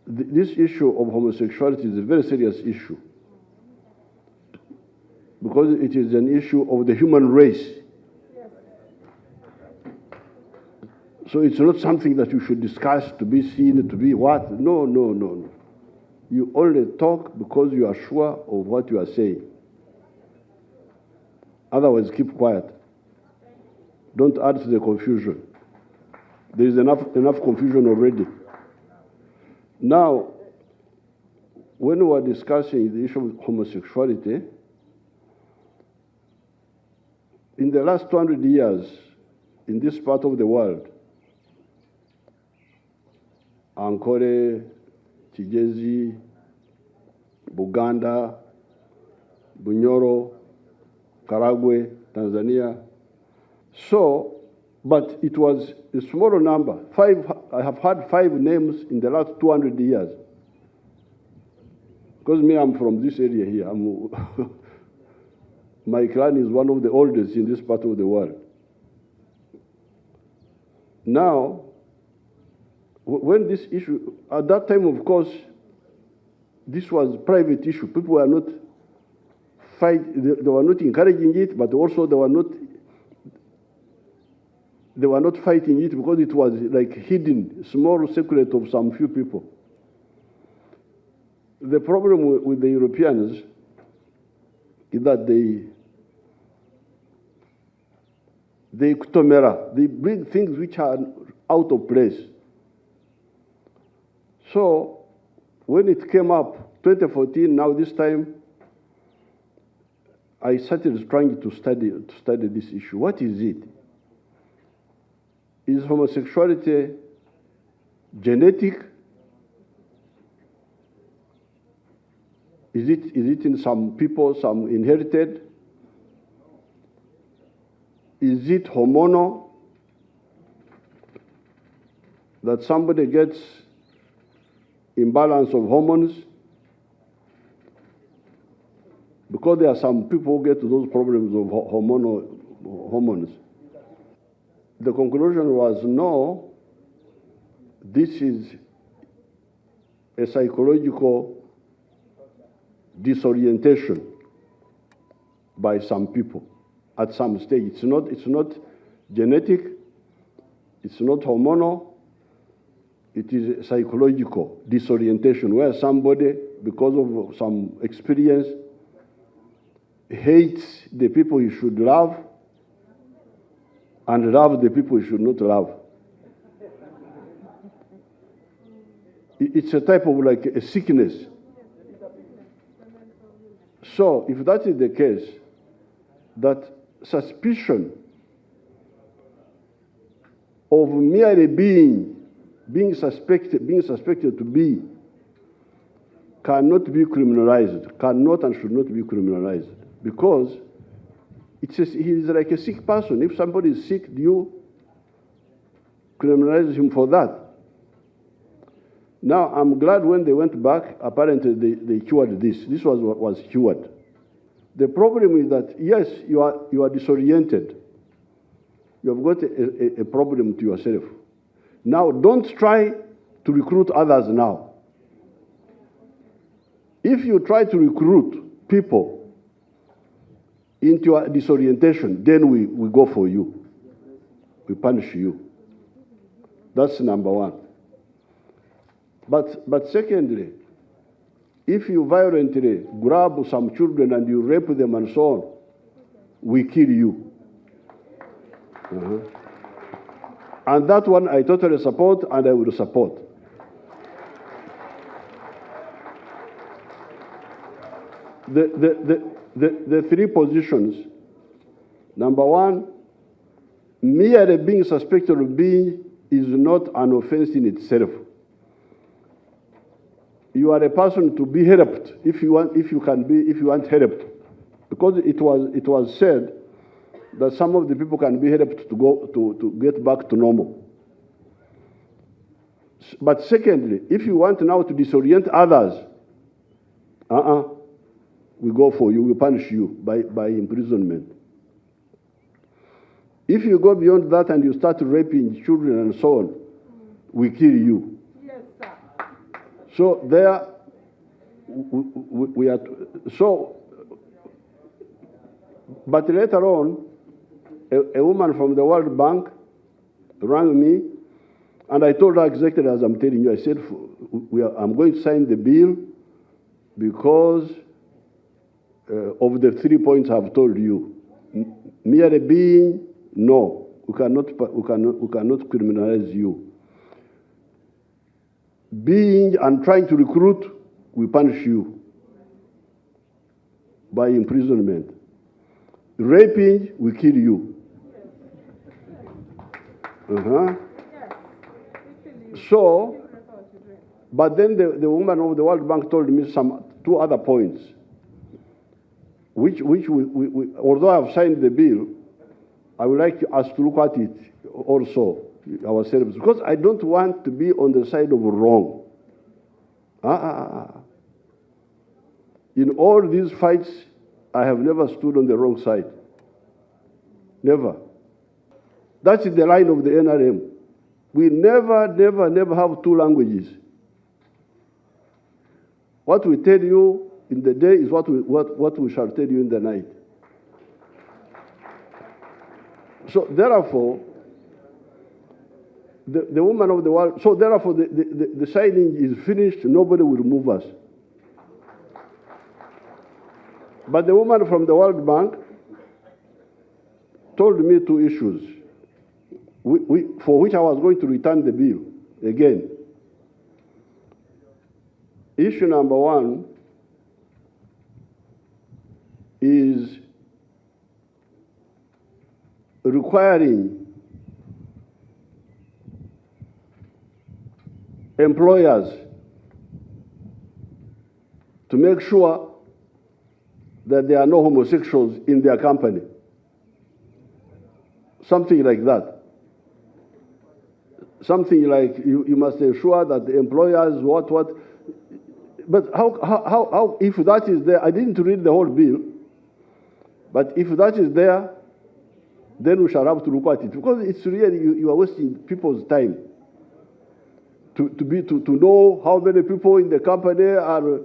this issue of homosexuality is a very serious issue because it is an issue of the human race. So it's not something that you should discuss to be seen, to be what? No, no, no, no. You only talk because you are sure of what you are saying. Otherwise, keep quiet. Don't add to the confusion. There is enough confusion already. Now, when we are discussing the issue of homosexuality, in the last 200 years, in this part of the world, Ankole, Kigezi, Buganda, Bunyoro, Karagwe, Tanzania. So, but it was a smaller number. I have had 5 names in the last 200 years. Because me, I'm from this area here. My clan is one of the oldest in this part of the world. Now, when this issue, at that time, of course, this was a private issue. People were not they were not encouraging it, but also they were not fighting it because it was like hidden, small secret of some few people. The problem with the Europeans is that they bring things which are out of place. So when it came up, 2014, now this time, I started trying to study this issue. What is it? Is homosexuality genetic? Is it in some people, some inherited? Is it hormonal? That somebody gets imbalance of hormones? Because there are some people who get those problems of hormones. The conclusion was no, this is a psychological disorientation by some people at some stage. It's not genetic, it's not hormonal, it is a psychological disorientation where somebody, because of some experience, hates the people he should love and love the people he should not love. It's a type of like a sickness. So if that is the case, that suspicion of merely being suspected to be cannot be criminalized, cannot and should not be criminalized, because he is like a sick person. If somebody is sick, do you criminalize him for that? Now, I'm glad when they went back, apparently they cured this. This was what was cured. The problem is that, yes, you are disoriented. You have got a problem to yourself. Now, don't try to recruit others now. If you try to recruit people into your disorientation, then we go for you. We punish you. That's number one. But secondly, if you violently grab some children and you rape them and so on, we kill you. And that one I totally support and I will support. The 3 positions. Number one, merely being suspected of being is not an offense in itself. You are a person to be helped if you want helped, because it was said that some of the people can be helped to get back to normal. But secondly, if you want now to disorient others, we go for you, we punish you by imprisonment. If you go beyond that and you start raping children and so on, we kill you. So there, we are, so, but later on, a woman from the World Bank rang me, and I told her exactly as I'm telling you. I said, I'm going to sign the bill because of the 3 points I've told you. Merely being, no, we cannot criminalize you. Being and trying to recruit, we punish you by imprisonment. Raping, we kill you. So, but then the woman of the World Bank told me two other points, which although I have signed the bill, I would like us to look at it also ourselves, because I don't want to be on the side of wrong. In all these fights, I have never stood on the wrong side. Never. That's the line of the NRM. We never have two languages. What we tell you in the day is what we shall tell you in the night. So therefore, the woman of the world, so therefore the signing is finished, nobody will move us. But the woman from the World Bank told me two issues, for which I was going to return the bill again. Issue number one is requiring employers to make sure that there are no homosexuals in their company. Something like that. Something like you must ensure that the employers what. But how if that is there, I didn't read the whole bill, but if that is there, then we shall have to look at it, because it's really, you are wasting people's time to know how many people in the company are.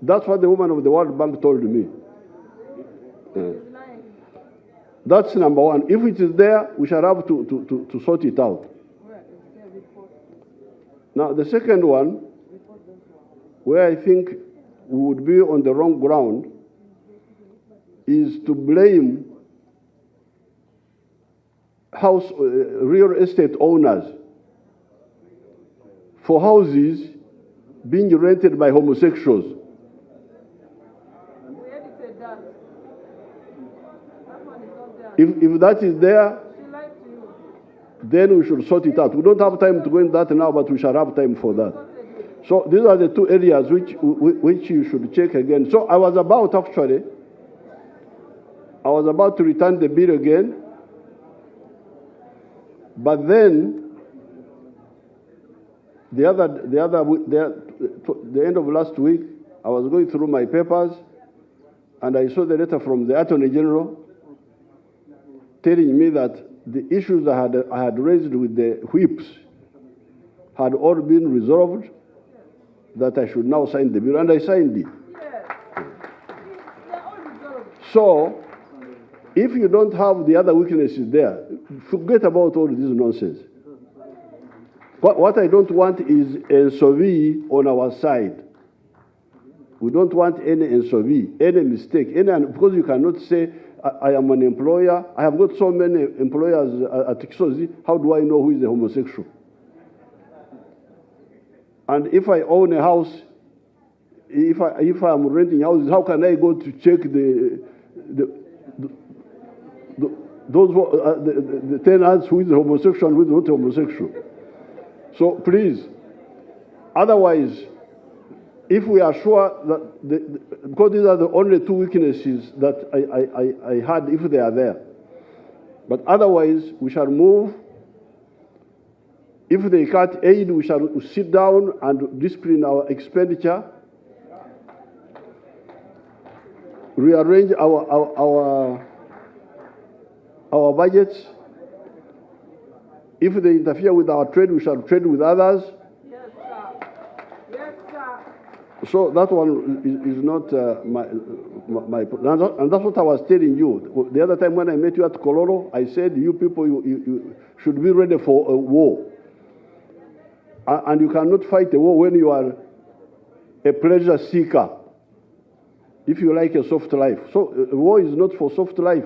That's what the woman of the World Bank told me. That's number one. If it is there, we shall have to sort it out. Now, the second one, where I think we would be on the wrong ground, is to blame real estate owners for houses being rented by homosexuals. If that is there, then we should sort it out. We don't have time to go into that now, but we shall have time for that. So these are the two areas which you should check again. So I was about to return the bill again, but then the end of last week, I was going through my papers, and I saw the letter from the Attorney General telling me that the issues I had raised with the whips had all been resolved, that I should now sign the bill, and I signed it. So, if you don't have the other weaknesses there, forget about all this nonsense. What I don't want is a SOV on our side. We don't want any SOV, any mistake, because you cannot say, I am an employer. I have got so many employers at Kisozi. How do I know who is a homosexual? And if I own a house, if I'm renting houses, how can I go to check the tenants who is homosexual and who is not homosexual? So please, otherwise, if we are sure that, because these are the only two weaknesses that I had, if they are there. But otherwise, we shall move. If they cut aid, we shall sit down and discipline our expenditure, rearrange our budgets. If they interfere with our trade, we shall trade with others. So that one is not my, and that's what I was telling you. The other time when I met you at Kololo, I said, you people, you should be ready for a war. And you cannot fight a war when you are a pleasure seeker, if you like a soft life. So war is not for soft life.